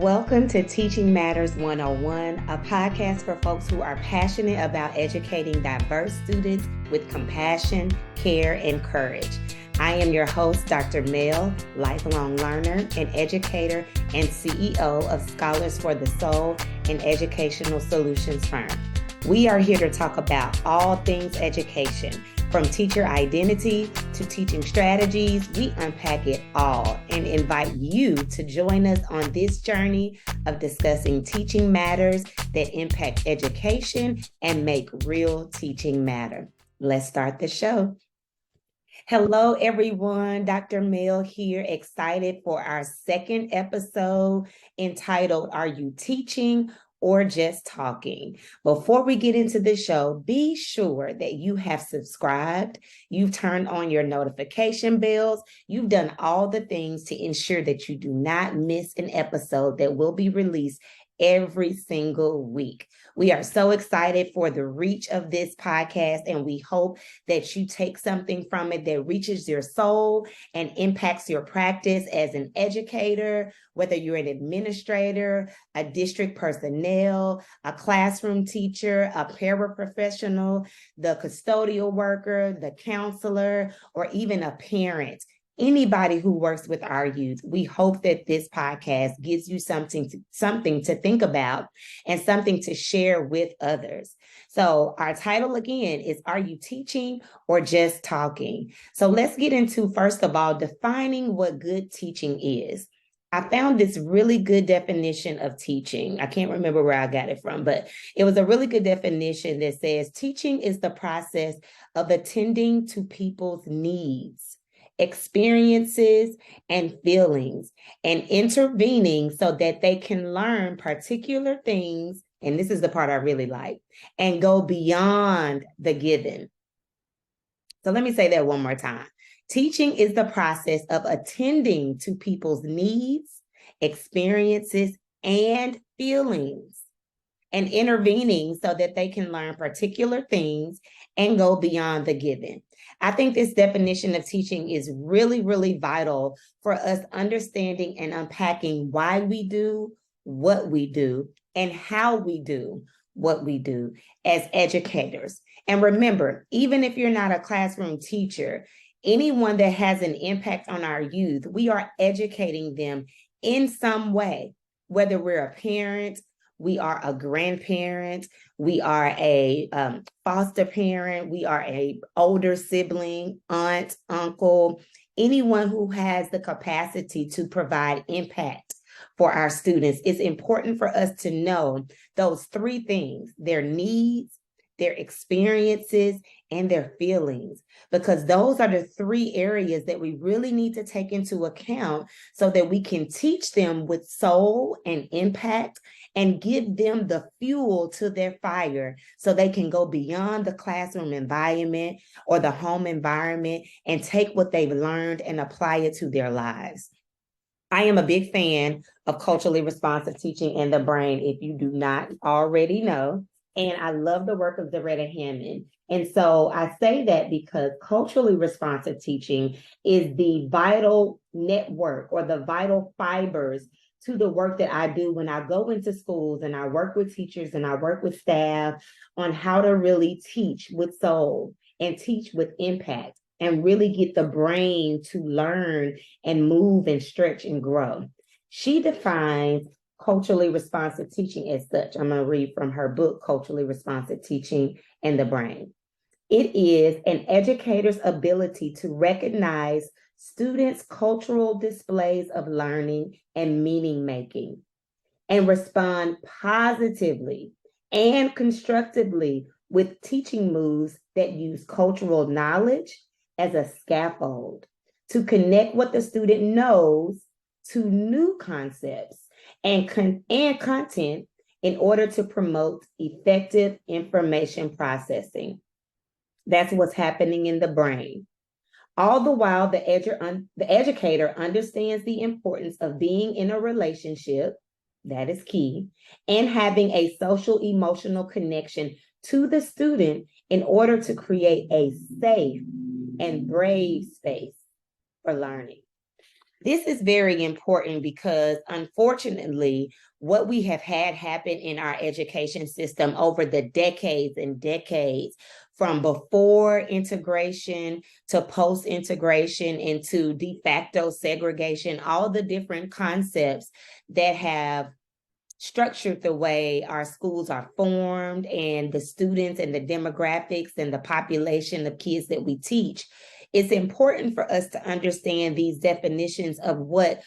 Welcome to Teaching Matters 101, a podcast for folks who are passionate about educating diverse students with compassion, care, and courage. I am your host, Dr. Mel, lifelong learner and educator and CEO of Scholars for the Soul, an educational solutions firm. We are here to talk about all things education. From teacher identity to teaching strategies, we unpack it all and invite you to join us on this journey of discussing teaching matters that impact education and make real teaching matter. Let's start the show. Hello, everyone. Dr. Mel here, excited for our second episode entitled, Are You Teaching or Just Talking? Before we get into the show, be sure that you have subscribed, you've turned on your notification bells, you've done all the things to ensure that you do not miss an episode that will be released every single week. We are so excited for the reach of this podcast, and we hope that you take something from it that reaches your soul and impacts your practice as an educator, whether you're an administrator, a district personnel, a classroom teacher, a paraprofessional, the custodial worker, the counselor, or even a parent. Anybody who works with our youth, we hope that this podcast gives you something to think about and something to share with others. So our title again is, Are You Teaching or Just Talking? So let's get into, first of all, defining what good teaching is. I found this really good definition of teaching. I can't remember where I got it from, but it was a really good definition that says teaching is the process of attending to people's needs, experiences, and feelings, and intervening so that they can learn particular things, and this is the part I really like, and go beyond the given. So let me say that one more time. Teaching is the process of attending to people's needs, experiences, and feelings, and intervening so that they can learn particular things and go beyond the given. I think this definition of teaching is really, really vital for us understanding and unpacking why we do what we do and how we do what we do as educators. And remember, even if you're not a classroom teacher, anyone that has an impact on our youth, we are educating them in some way, whether we're a parent, we are a grandparent, we are a foster parent, we are an older sibling, aunt, uncle, anyone who has the capacity to provide impact for our students. It's important for us to know those three things: their needs, their experiences, and their feelings, because those are the three areas that we really need to take into account so that we can teach them with soul and impact and give them the fuel to their fire so they can go beyond the classroom environment or the home environment and take what they've learned and apply it to their lives. I am a big fan of culturally responsive teaching and the brain, if you do not already know. And I love the work of Zaretta Hammond. And so I say that because culturally responsive teaching is the vital network or the vital fibers to the work that I do when I go into schools and I work with teachers and I work with staff on how to really teach with soul and teach with impact and really get the brain to learn and move and stretch and grow. She defines culturally responsive teaching as such. I'm going to read from her book, Culturally Responsive Teaching and the Brain. It is an educator's ability to recognize students' cultural displays of learning and meaning making and respond positively and constructively with teaching moves that use cultural knowledge as a scaffold to connect what the student knows to new concepts and content in order to promote effective information processing. That's what's happening in the brain. All the while, the educator understands the importance of being in a relationship, that is key, and having a social emotional connection to the student in order to create a safe and brave space for learning. This is very important because, unfortunately, what we have had happen in our education system over the decades and decades, from before integration to post integration into de facto segregation, all the different concepts that have structured the way our schools are formed and the students and the demographics and the population of kids that we teach, it's important for us to understand these definitions of what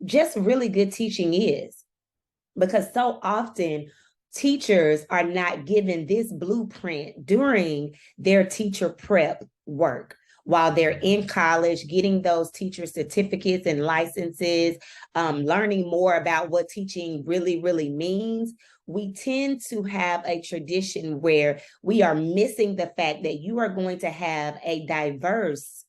just really good teaching is. Because so often teachers are not given this blueprint during their teacher prep work while they're in college, getting those teacher certificates and licenses, learning more about what teaching really, really means. We tend to have a tradition where we are missing the fact that you are going to have a diverse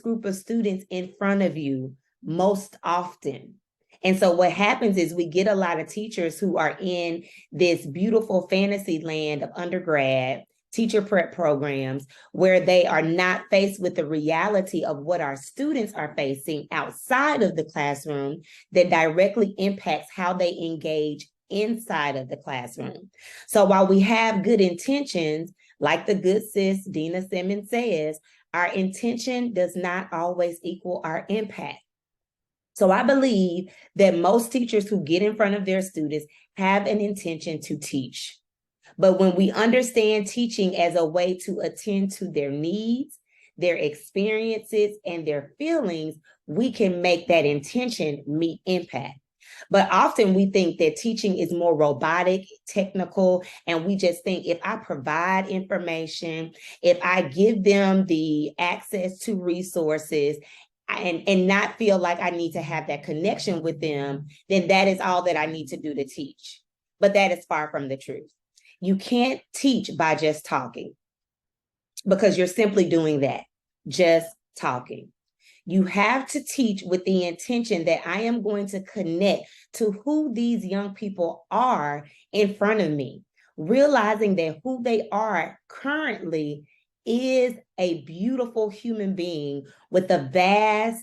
group of students in front of you most often. And so what happens is we get a lot of teachers who are in this beautiful fantasy land of undergrad teacher prep programs where they are not faced with the reality of what our students are facing outside of the classroom that directly impacts how they engage inside of the classroom. So while we have good intentions, like the good sis Dina Simmons says, our intention does not always equal our impact. So I believe that most teachers who get in front of their students have an intention to teach. But when we understand teaching as a way to attend to their needs, their experiences, and their feelings, we can make that intention meet impact. But often we think that teaching is more robotic, technical, and we just think if I provide information, if I give them the access to resources, and not feel like I need to have that connection with them, then that is all that I need to do to teach. But that is far from the truth. You can't teach by just talking because you're simply doing that, just talking. You have to teach with the intention that I am going to connect to who these young people are in front of me, realizing that who they are currently is a beautiful human being with a vast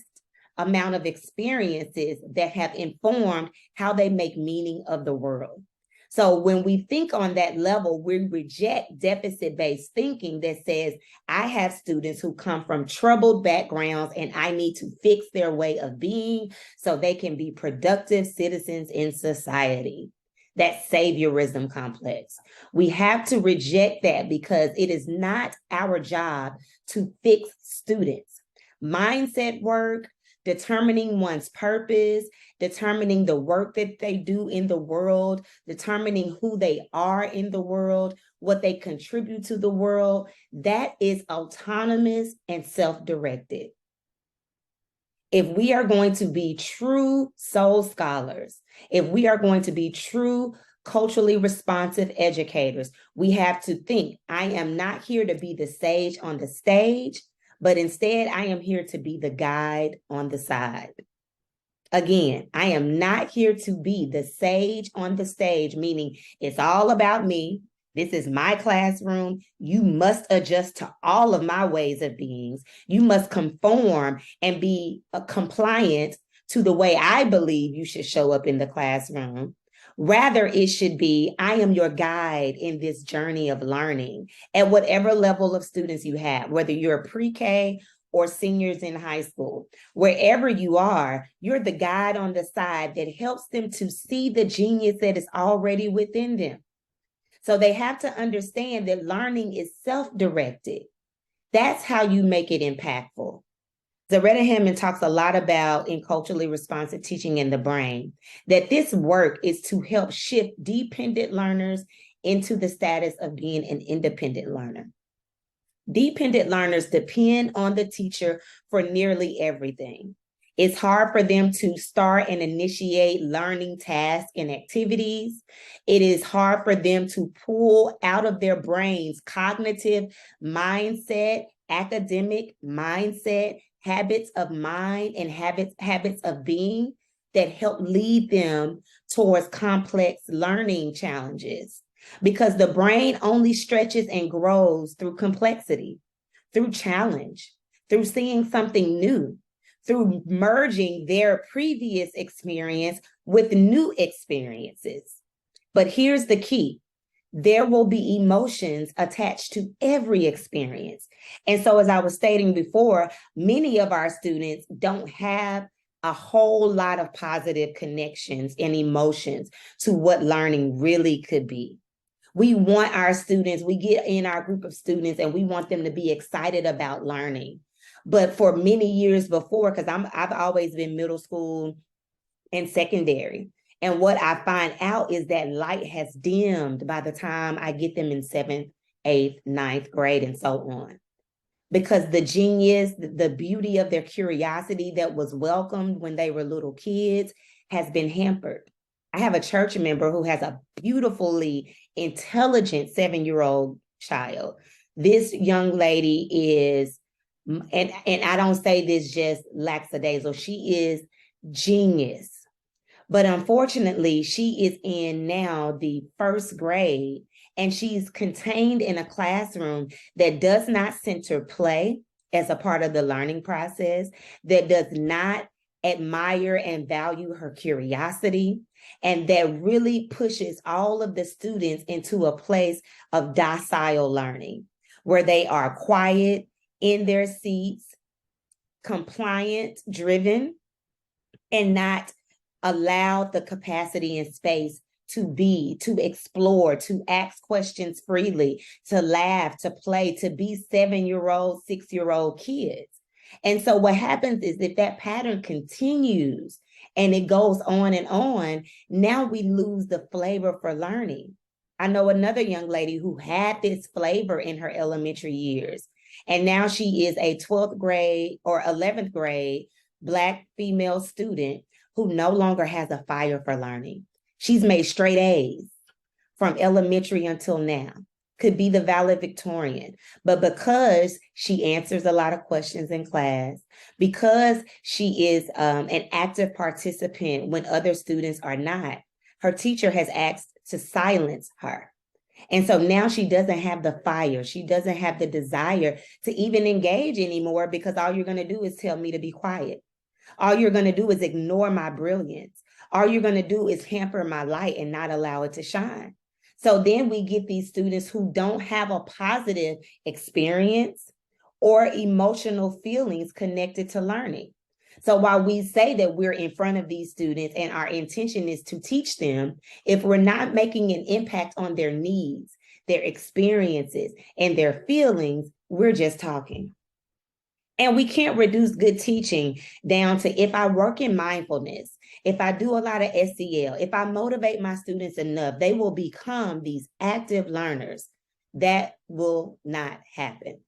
amount of experiences that have informed how they make meaning of the world. So when we think on that level, we reject deficit-based thinking that says, I have students who come from troubled backgrounds and I need to fix their way of being so they can be productive citizens in society. That saviorism complex. We have to reject that because it is not our job to fix students. Mindset work, determining one's purpose, determining the work that they do in the world, determining who they are in the world, what they contribute to the world, that is autonomous and self-directed. If we are going to be true soul scholars, if we are going to be true culturally responsive educators, we have to think, I am not here to be the sage on the stage, but instead I am here to be the guide on the side. Again, I am not here to be the sage on the stage, meaning it's all about me. This is my classroom. You must adjust to all of my ways of being. You must conform and be compliant to the way I believe you should show up in the classroom. Rather, it should be, I am your guide in this journey of learning at whatever level of students you have, whether you're a pre-K or seniors in high school. Wherever you are, you're the guide on the side that helps them to see the genius that is already within them. So they have to understand that learning is self-directed. That's how you make it impactful. Zaretta Hammond talks a lot about in culturally responsive teaching in the brain, that this work is to help shift dependent learners into the status of being an independent learner. Dependent learners depend on the teacher for nearly everything. It's hard for them to start and initiate learning tasks and activities. It is hard for them to pull out of their brains cognitive mindset, academic mindset, habits of mind, and habits of being that help lead them towards complex learning challenges. Because the brain only stretches and grows through complexity, through challenge, through seeing something new, through merging their previous experience with new experiences. But here's the key. There will be emotions attached to every experience. And so, as I was stating before, many of our students don't have a whole lot of positive connections and emotions to what learning really could be. We want our students, we get in our group of students and we want them to be excited about learning. But for many years before, because I've always been middle school and secondary, and what I find out is that light has dimmed by the time I get them in 7th, 8th, 9th grade, and so on. Because the genius, the beauty of their curiosity that was welcomed when they were little kids has been hampered. I have a church member who has a beautifully intelligent 7-year-old child. This young lady is, and I don't say this just lackadaisical, she is genius. But unfortunately, she is in now the 1st grade, and she's contained in a classroom that does not center play as a part of the learning process, that does not admire and value her curiosity, and that really pushes all of the students into a place of docile learning, where they are quiet, in their seats, compliant, driven, and not allowed the capacity and space to be, to explore, to ask questions freely, to laugh, to play, to be 7-year-old, 6-year-old kids. And so what happens is if that pattern continues and it goes on, now we lose the flavor for learning. I know another young lady who had this flavor in her elementary years, and now she is a 12th grade or 11th grade Black female student who no longer has a fire for learning. She's made straight A's from elementary until now, could be the valedictorian. But because she answers a lot of questions in class, because she is an active participant when other students are not, her teacher has asked to silence her. And so now she doesn't have the fire. She doesn't have the desire to even engage anymore, because all you're going to do is tell me to be quiet. All you're going to do is ignore my brilliance. All you're going to do is hamper my light and not allow it to shine. So then we get these students who don't have a positive experience or emotional feelings connected to learning. So while we say that we're in front of these students and our intention is to teach them, if we're not making an impact on their needs, their experiences, and their feelings, we're just talking. And we can't reduce good teaching down to, if I work in mindfulness, if I do a lot of SEL, if I motivate my students enough, they will become these active learners. That will not happen.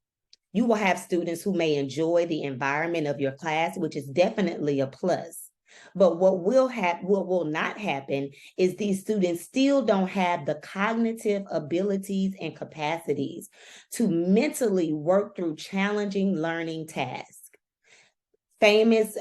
You will have students who may enjoy the environment of your class, which is definitely a plus. But what will not happen is these students still don't have the cognitive abilities and capacities to mentally work through challenging learning tasks. Famous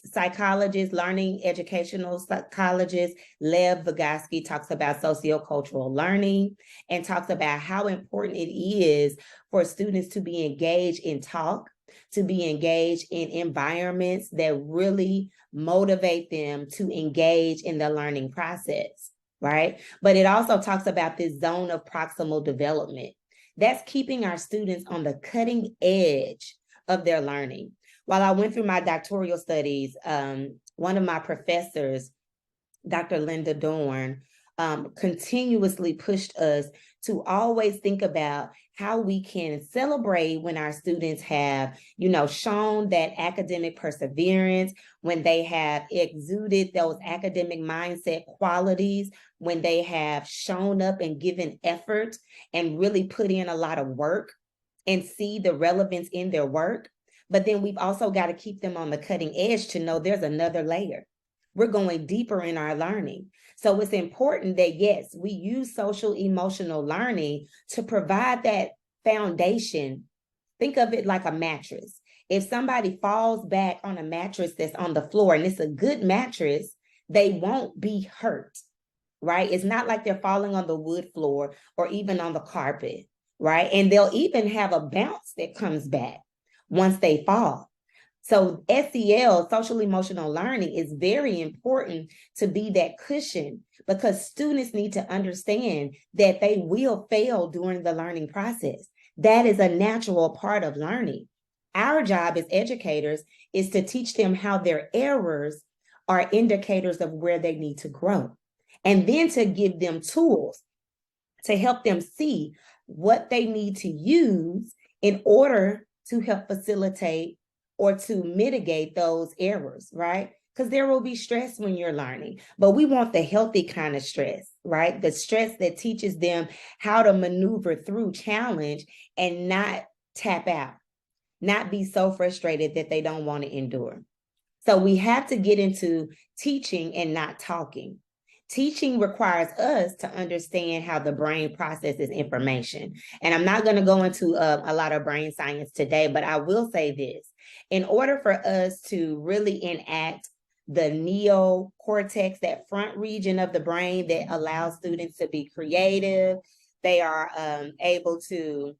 psychologist, learning educational psychologist, Lev Vygotsky talks about sociocultural learning and talks about how important it is for students to be engaged in talk, to be engaged in environments that really motivate them to engage in the learning process, right? But it also talks about this zone of proximal development. That's keeping our students on the cutting edge of their learning. While I went through my doctoral studies, one of my professors, Dr. Linda Dorn, continuously pushed us to always think about how we can celebrate when our students have, shown that academic perseverance, when they have exuded those academic mindset qualities, when they have shown up and given effort and really put in a lot of work and see the relevance in their work. But then we've also got to keep them on the cutting edge to know there's another layer. We're going deeper in our learning. So it's important that, yes, we use social emotional learning to provide that foundation. Think of it like a mattress. If somebody falls back on a mattress that's on the floor and it's a good mattress, they won't be hurt, right? It's not like they're falling on the wood floor or even on the carpet, right? And they'll even have a bounce that comes back once they fall. So SEL, social emotional learning, is very important to be that cushion, because students need to understand that they will fail during the learning process. That is a natural part of learning. Our job as educators is to teach them how their errors are indicators of where they need to grow, and then to give them tools to help them see what they need to use in order to help facilitate or to mitigate those errors, right? Because there will be stress when you're learning, but we want the healthy kind of stress, right? The stress that teaches them how to maneuver through challenge and not tap out, not be so frustrated that they don't want to endure. So we have to get into teaching and not talking. Teaching requires us to understand how the brain processes information. And I'm not going to go into a lot of brain science today, but I will say this. In order for us to really enact the neocortex, that front region of the brain that allows students to be creative, they are able to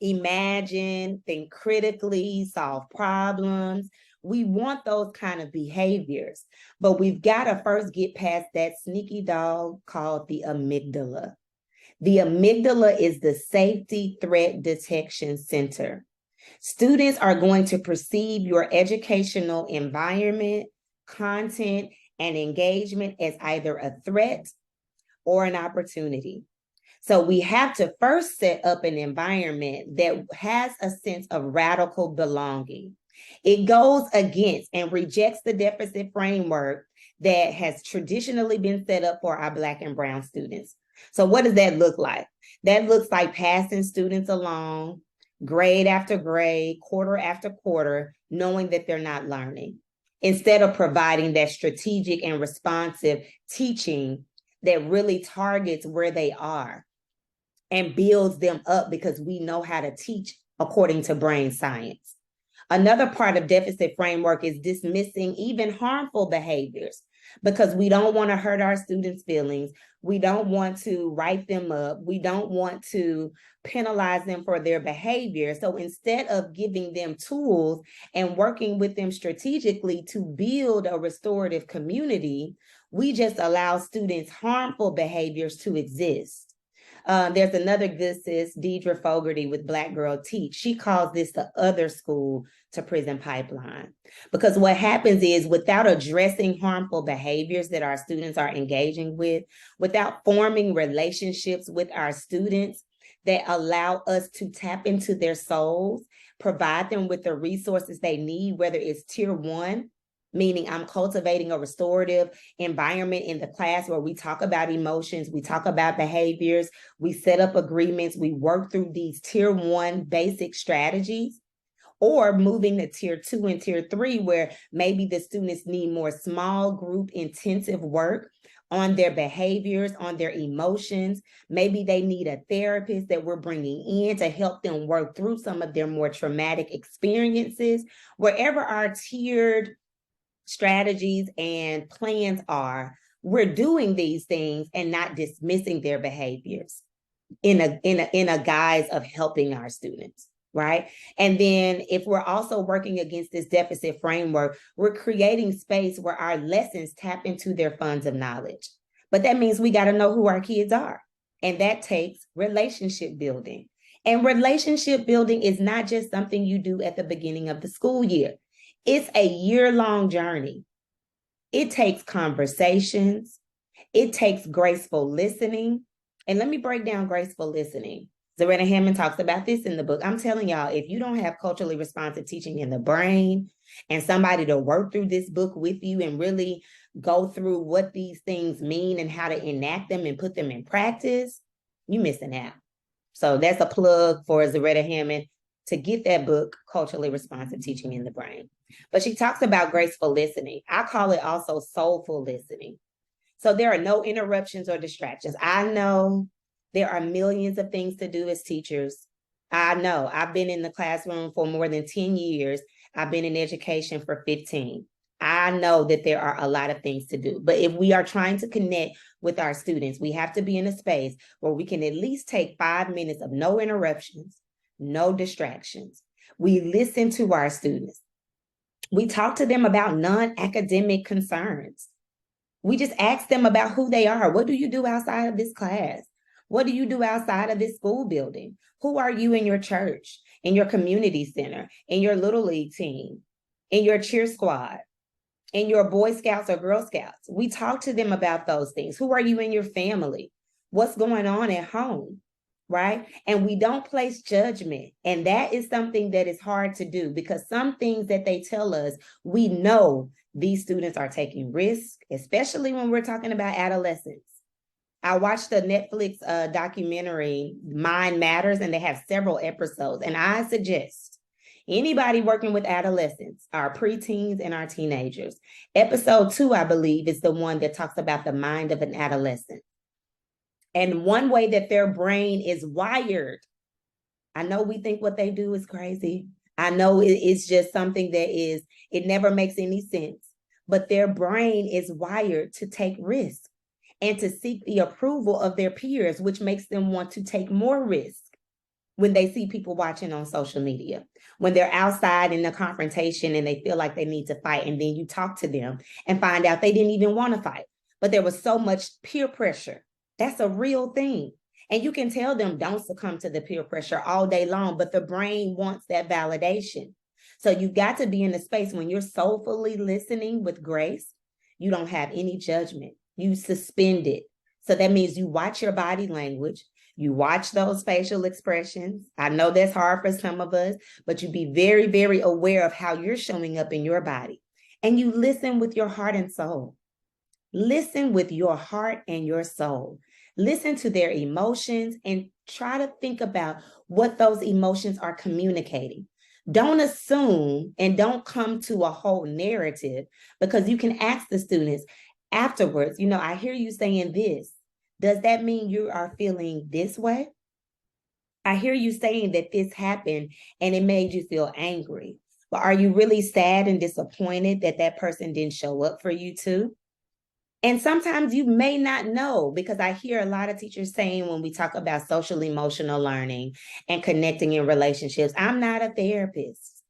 imagine, think critically, solve problems. We want those kind of behaviors, but we've got to first get past that sneaky dog called the amygdala. The amygdala is the safety threat detection center. Students are going to perceive your educational environment, content, and engagement as either a threat or an opportunity. So we have to first set up an environment that has a sense of radical belonging. It goes against and rejects the deficit framework that has traditionally been set up for our Black and Brown students. So what does that look like? That looks like passing students along, grade after grade, quarter after quarter, knowing that they're not learning, instead of providing that strategic and responsive teaching that really targets where they are and builds them up, because we know how to teach according to brain science. Another part of deficit framework is dismissing even harmful behaviors, because we don't want to hurt our students' feelings. We don't want to write them up. We don't want to penalize them for their behavior. So instead of giving them tools and working with them strategically to build a restorative community, we just allow students' harmful behaviors to exist. There's another good sis, Deidre Fogarty with Black Girl Teach. She calls this the other school to prison pipeline. Because what happens is, without addressing harmful behaviors that our students are engaging with, without forming relationships with our students that allow us to tap into their souls, provide them with the resources they need, whether it's tier 1, meaning I'm cultivating a restorative environment in the class where we talk about emotions, we talk about behaviors, we set up agreements, we work through these tier 1 basic strategies, or moving to tier 2 and tier 3, where maybe the students need more small group intensive work on their behaviors, on their emotions. Maybe they need a therapist that we're bringing in to help them work through some of their more traumatic experiences. Wherever our tiered strategies and plans are, we're doing these things and not dismissing their behaviors in a guise of helping our students, right? And then if we're also working against this deficit framework, we're creating space where our lessons tap into their funds of knowledge. But that means we got to know who our kids are, and that takes relationship building. And relationship building is not just something you do at the beginning of the school year. It's a year-long journey. It takes conversations. It takes graceful listening. And let me break down graceful listening. Zaretta Hammond talks about this in the book. I'm telling y'all, if you don't have culturally responsive teaching in the brain and somebody to work through this book with you and really go through what these things mean and how to enact them and put them in practice, you're missing out. So that's a plug for Zaretta Hammond to get that book, Culturally Responsive Teaching in the Brain. But she talks about graceful listening. I call it also soulful listening. So there are no interruptions or distractions. I know there are millions of things to do as teachers. I know I've been in the classroom for more than 10 years. I've been in education for 15. I know that there are a lot of things to do. But if we are trying to connect with our students, we have to be in a space where we can at least take 5 minutes of no interruptions, no distractions. We listen to our students. We talk to them about non-academic concerns. We just ask them about who they are. What do you do outside of this class? What do you do outside of this school building? Who are you in your church, in your community center, in your Little League team, in your cheer squad, in your Boy Scouts or Girl Scouts? We talk to them about those things. Who are you in your family? What's going on at home, right? And we don't place judgment. And that is something that is hard to do, because some things that they tell us, we know these students are taking risks, especially when we're talking about adolescents. I watched the Netflix documentary, Mind Matters, and they have several episodes. And I suggest anybody working with adolescents, our preteens and our teenagers. Episode 2, I believe, is the one that talks about the mind of an adolescent. And one way that their brain is wired. I know we think what they do is crazy. I know it's just something that it never makes any sense. But their brain is wired to take risks and to seek the approval of their peers, which makes them want to take more risk when they see people watching on social media, when they're outside in a confrontation and they feel like they need to fight. And then you talk to them and find out they didn't even want to fight, but there was so much peer pressure. That's a real thing. And you can tell them don't succumb to the peer pressure all day long, but the brain wants that validation. So you got to be in a space when you're soulfully listening with grace. You don't have any judgment. You suspend it. So that means you watch your body language. You watch those facial expressions. I know that's hard for some of us, but you be very, very aware of how you're showing up in your body. And you listen with your heart and soul. Listen with your heart and your soul. Listen to their emotions and try to think about what those emotions are communicating. Don't assume and don't come to a whole narrative, because you can ask the students afterwards, I hear you saying this. Does that mean you are feeling this way? I hear you saying that this happened and it made you feel angry. But are you really sad and disappointed that that person didn't show up for you too? And sometimes you may not know, because I hear a lot of teachers saying when we talk about social emotional learning and connecting in relationships, I'm not a therapist.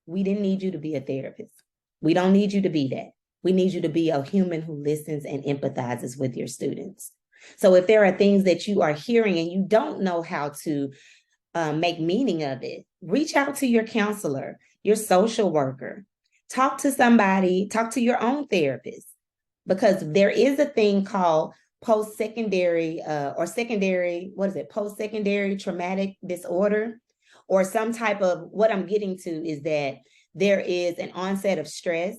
We didn't need you to be a therapist. We don't need you to be that. We need you to be a human who listens and empathizes with your students. So if there are things that you are hearing and you don't know how to make meaning of it, reach out to your counselor, your social worker, talk to somebody, talk to your own therapist, because there is a thing called post-secondary post-secondary traumatic disorder, or some type of, what I'm getting to is that there is an onset of stress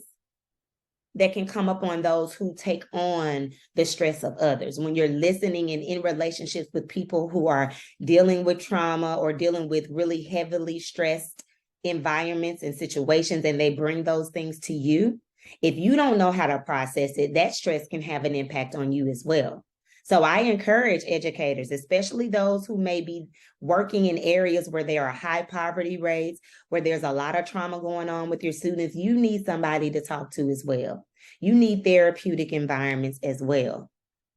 that can come up on those who take on the stress of others. When you're listening and in relationships with people who are dealing with trauma or dealing with really heavily stressed environments and situations, and they bring those things to you, if you don't know how to process it, that stress can have an impact on you as well. So I encourage educators, especially those who may be working in areas where there are high poverty rates, where there's a lot of trauma going on with your students, you need somebody to talk to as well. You need therapeutic environments as well,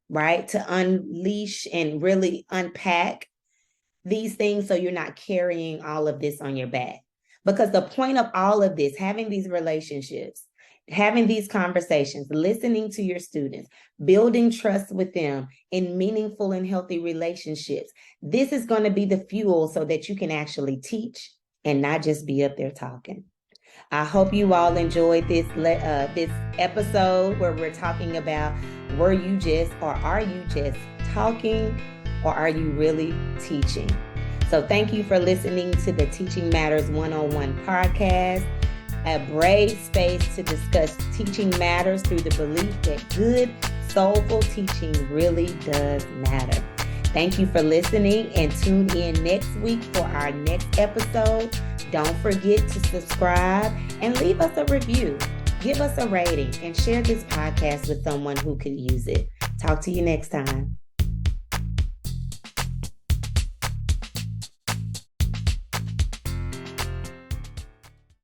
right? To unleash and really unpack these things so you're not carrying all of this on your back. Because the point of all of this, having these relationships, having these conversations, listening to your students, building trust with them in meaningful and healthy relationships, this is going to be the fuel so that you can actually teach and not just be up there talking. I hope you all enjoyed this episode where we're talking about, were you just, or are you just talking, or are you really teaching? So thank you for listening to the Teaching Matters 101 podcast, a brave space to discuss teaching matters through the belief that good, soulful teaching really does matter. Thank you for listening, and tune in next week for our next episode. Don't forget to subscribe and leave us a review. Give us a rating and share this podcast with someone who could use it. Talk to you next time.